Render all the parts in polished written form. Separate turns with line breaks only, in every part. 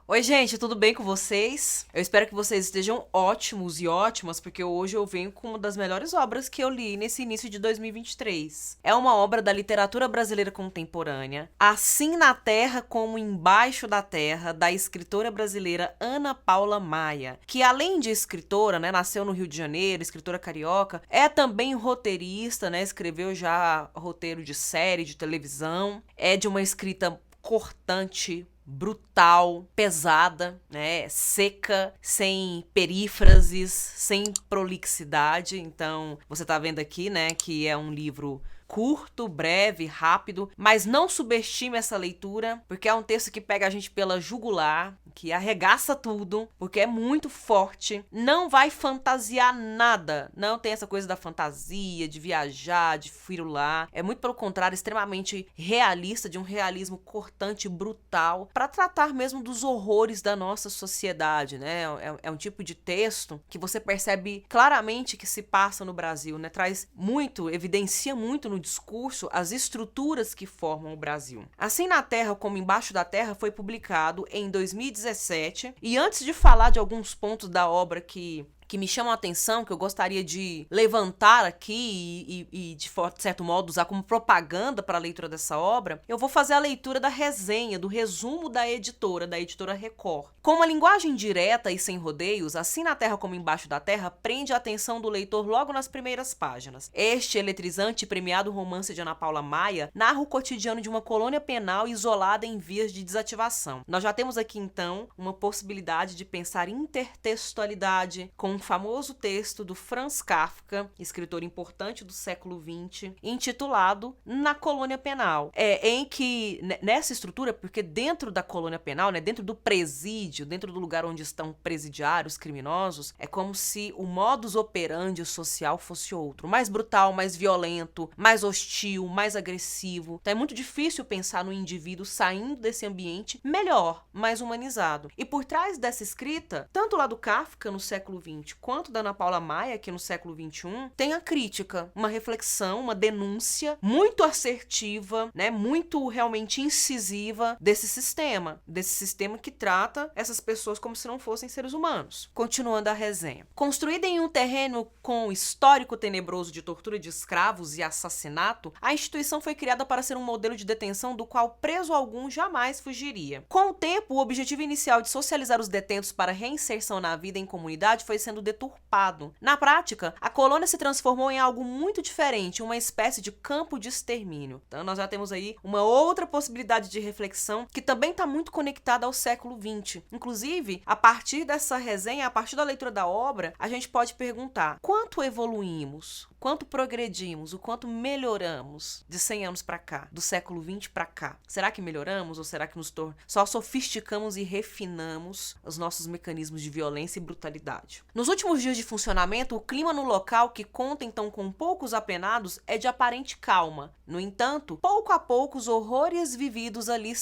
Oi, gente, tudo bem com vocês? Eu espero que vocês estejam ótimos e ótimas, porque hoje eu venho com uma das melhores obras que eu li nesse início de 2023. É uma obra da literatura brasileira contemporânea, Assim na Terra como Embaixo da Terra, da escritora brasileira Ana Paula Maia, que além de escritora, nasceu no Rio de Janeiro, escritora carioca, é também roteirista, escreveu já roteiro de série, de televisão, é de uma escrita cortante, brutal, pesada, seca, sem perífrases, sem prolixidade. Então, você tá vendo aqui, que é um livro curto, breve, rápido, mas não subestime essa leitura, porque é um texto que pega a gente pela jugular, que arregaça tudo, porque é muito forte, não vai fantasiar nada, não tem essa coisa da fantasia, de viajar, de firular, é muito pelo contrário, extremamente realista, de um realismo cortante, brutal, para tratar mesmo dos horrores da nossa sociedade, é um tipo de texto que você percebe claramente que se passa no Brasil, traz muito, evidencia muito no discurso as estruturas que formam o Brasil. Assim na Terra como Embaixo da Terra foi publicado em 2017, e antes de falar de alguns pontos da obra que me chamam a atenção, que eu gostaria de levantar aqui e de certo modo, usar como propaganda para a leitura dessa obra, eu vou fazer a leitura da resenha, do resumo da editora Record. Com uma linguagem direta e sem rodeios, Assim na Terra como Embaixo da Terra prende a atenção do leitor logo nas primeiras páginas. Este eletrizante e premiado romance de Ana Paula Maia narra o cotidiano de uma colônia penal isolada em vias de desativação. Nós já temos aqui, então, uma possibilidade de pensar intertextualidade com um famoso texto do Franz Kafka, escritor importante do século XX, intitulado Na Colônia Penal. Em que, nessa estrutura, porque dentro da colônia penal, dentro do presídio, dentro do lugar onde estão presidiários criminosos, é como se o modus operandi social fosse outro, mais brutal, mais violento, mais hostil, mais agressivo. Então é muito difícil pensar no indivíduo saindo desse ambiente melhor, mais humanizado. E por trás dessa escrita, tanto lá do Kafka no século XX, quanto da Ana Paula Maia, aqui no século XXI, tem a crítica, uma reflexão, uma denúncia muito assertiva, muito realmente incisiva desse sistema que trata essas pessoas como se não fossem seres humanos. Continuando a resenha. Construída em um terreno com histórico tenebroso de tortura de escravos e assassinato, a instituição foi criada para ser um modelo de detenção do qual preso algum jamais fugiria. Com o tempo, o objetivo inicial de socializar os detentos para reinserção na vida em comunidade foi sendo deturpado. Na prática, a colônia se transformou em algo muito diferente, uma espécie de campo de extermínio. Então nós já temos aí uma outra possibilidade de reflexão que também está muito conectada ao século XX. Inclusive, a partir dessa resenha, a partir da leitura da obra, a gente pode perguntar: quanto evoluímos? Quanto progredimos? O quanto melhoramos de 100 anos para cá, do século XX para cá? Será que melhoramos ou será que só sofisticamos e refinamos os nossos mecanismos de violência e brutalidade? Nos últimos dias de funcionamento, o clima no local, que conta então com poucos apenados, é de aparente calma. No entanto, pouco a pouco os horrores vividos ali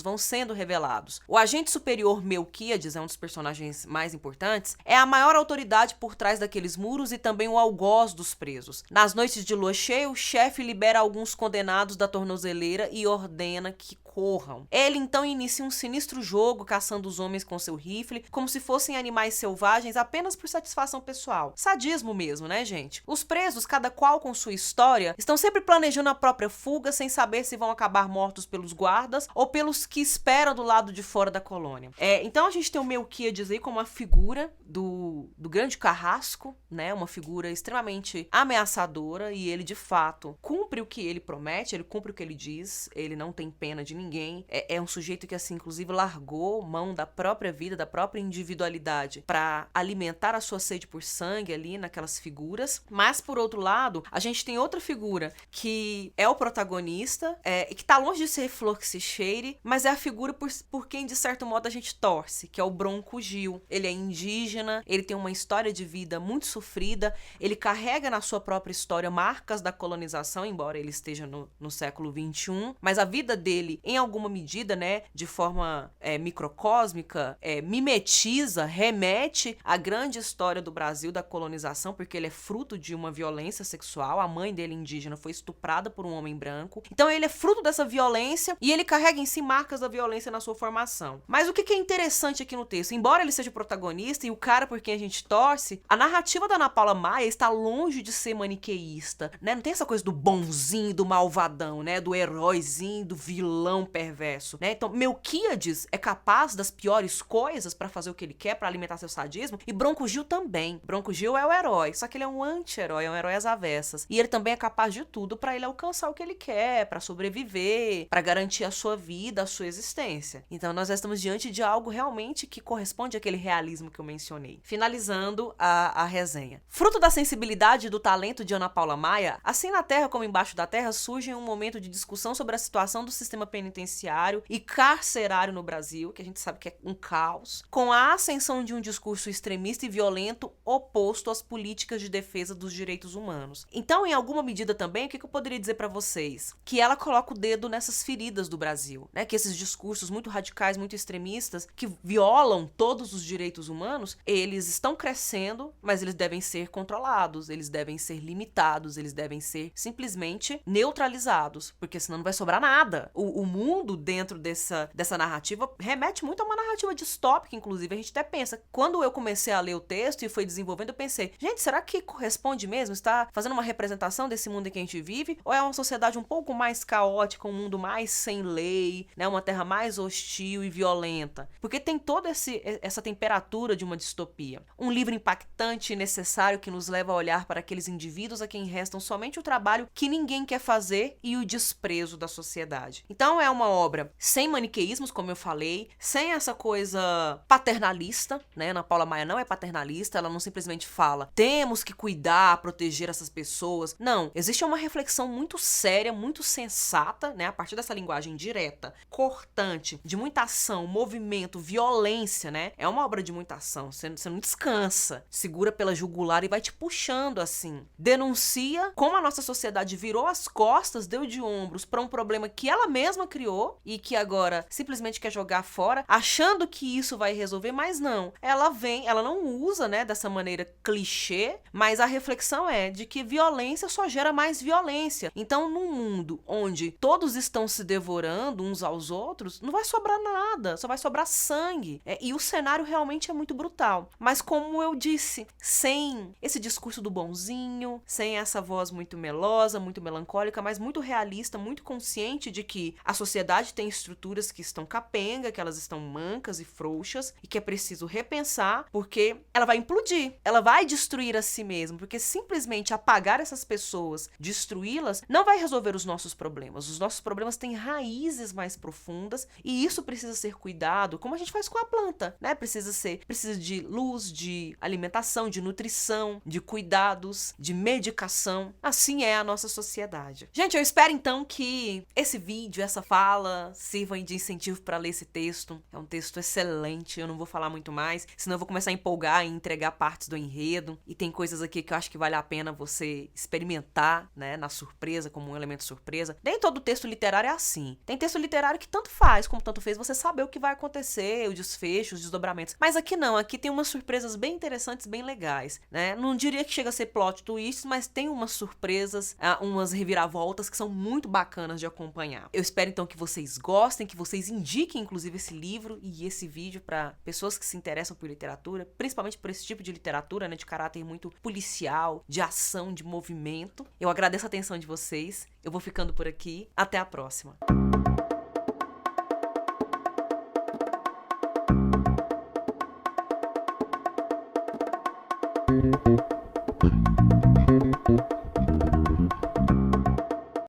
vão sendo revelados. O agente superior Melquíades, é um dos personagens mais importantes, é a maior autoridade por trás daqueles muros e também o algoz dos presos. Nas noites de lua cheia, o chefe libera alguns condenados da tornozeleira e ordena que corram. Ele então inicia um sinistro jogo caçando os homens com seu rifle, como se fossem animais selvagens apenas por satisfação pessoal. Sadismo mesmo, gente? Os presos, cada qual com sua história, estão sempre planejando a própria fuga sem saber se vão acabar mortos pelos guardas ou pelos que esperam do lado de fora da colônia. Então a gente tem o Melquíades aí como uma figura do grande carrasco, uma figura extremamente ameaçadora, e ele de fato cumpre o que ele promete, ele cumpre o que ele diz, ele não tem pena de ninguém. É um sujeito que, assim, inclusive largou mão da própria vida, da própria individualidade para alimentar a sua sede por sangue ali naquelas figuras. Mas, por outro lado, a gente tem outra figura que é o protagonista, e que tá longe de ser flor que se cheire, mas é a figura por quem, de certo modo, a gente torce, que é o Bronco Gil. Ele é indígena, ele tem uma história de vida muito sofrida, ele carrega na sua própria história marcas da colonização, embora ele esteja no século XXI, mas a vida dele, em alguma medida, né, de forma microcósmica, mimetiza, remete à grande história do Brasil, da colonização, porque ele é fruto de uma violência sexual. A mãe dele, indígena, foi estuprada por um homem branco. Então ele é fruto dessa violência e ele carrega em si marcas da violência na sua formação. Mas o que é interessante aqui no texto? Embora ele seja o protagonista e o cara por quem a gente torce, a narrativa da Ana Paula Maia está longe de ser maniqueísta, né? Não tem essa coisa do bonzinho, do malvadão, né? Do heróizinho, do vilão perverso, né? Então, Melquíades é capaz das piores coisas para fazer o que ele quer, para alimentar seu sadismo, e Bronco Gil também. Bronco Gil é o herói, só que ele é um anti-herói, é um herói às avessas. E ele também é capaz de tudo para ele alcançar o que ele quer, para sobreviver, para garantir a sua vida, a sua existência. Então, nós estamos diante de algo realmente que corresponde àquele realismo que eu mencionei. Finalizando a resenha. Fruto da sensibilidade e do talento de Ana Paula Maia, assim na Terra como embaixo da Terra, surge um momento de discussão sobre a situação do sistema penitenciário e carcerário no Brasil, que a gente sabe que é um caos, com a ascensão de um discurso extremista e violento oposto às políticas de defesa dos direitos humanos. Então, em alguma medida também, o que eu poderia dizer para vocês? Que ela coloca o dedo nessas feridas do Brasil, né? Que esses discursos muito radicais, muito extremistas, que violam todos os direitos humanos, eles estão crescendo, mas eles devem ser controlados, eles devem ser limitados, eles devem ser simplesmente neutralizados, porque senão não vai sobrar nada. O mundo dentro dessa narrativa remete muito a uma narrativa distópica, inclusive. A gente até pensa, quando eu comecei a ler o texto e foi desenvolvendo, eu pensei, gente, será que corresponde mesmo? Está fazendo uma representação desse mundo em que a gente vive? Ou é uma sociedade um pouco mais caótica, um mundo mais sem lei, né? Uma terra mais hostil e violenta? Porque tem toda essa temperatura de uma distopia. Um livro impactante e necessário que nos leva a olhar para aqueles indivíduos a quem restam somente o trabalho que ninguém quer fazer e o desprezo da sociedade. Então é uma obra sem maniqueísmos, como eu falei, sem essa coisa paternalista, né? Ana Paula Maia não é paternalista, ela não simplesmente fala, temos que cuidar, proteger essas pessoas. Não, existe uma reflexão muito séria, muito sensata, né? A partir dessa linguagem direta, cortante, de muita ação, movimento, violência, né? É uma obra de muita ação, você não descansa, segura pela jugular e vai te puxando assim. Denuncia como a nossa sociedade virou as costas, deu de ombros para um problema que ela mesma criou e que agora simplesmente quer jogar fora, achando que isso vai resolver, mas não. Ela não usa, né, dessa maneira clichê, mas a reflexão é de que violência só gera mais violência. Então, num mundo onde todos estão se devorando uns aos outros, não vai sobrar nada, só vai sobrar sangue. E o cenário realmente é muito brutal. Mas como eu disse, sem esse discurso do bonzinho, sem essa voz muito melosa, muito melancólica, mas muito realista, muito consciente de que a sociedade tem estruturas que estão capenga, que elas estão mancas e frouxas e que é preciso repensar, porque ela vai implodir, ela vai destruir a si mesma, porque simplesmente apagar essas pessoas, destruí-las, não vai resolver os nossos problemas. Os nossos problemas têm raízes mais profundas e isso precisa ser cuidado, como a gente faz com a planta, né? Precisa de luz, de alimentação, de nutrição, de cuidados, de medicação. Assim é a nossa sociedade. Gente, eu espero então que esse vídeo, essa fala, sirvam de incentivo para ler esse texto. É um texto excelente, eu não vou falar muito mais, senão eu vou começar a empolgar e entregar partes do enredo. E tem coisas aqui que eu acho que vale a pena você experimentar, né, na surpresa, como um elemento surpresa. Nem todo texto literário é assim. Tem texto literário que tanto faz como tanto fez você saber o que vai acontecer, o desfecho, os desdobramentos. Mas aqui não, aqui tem umas surpresas bem interessantes, bem legais, né? Não diria que chega a ser plot twist, mas tem umas surpresas, umas reviravoltas que são muito bacanas de acompanhar. Eu espero então que vocês gostem, que vocês indiquem inclusive esse livro e esse vídeo para pessoas que se interessam por literatura, principalmente por esse tipo de literatura, né, de caráter muito policial, de ação, de movimento. Eu agradeço a atenção de vocês. Eu vou ficando por aqui. Até a próxima.
Thank you.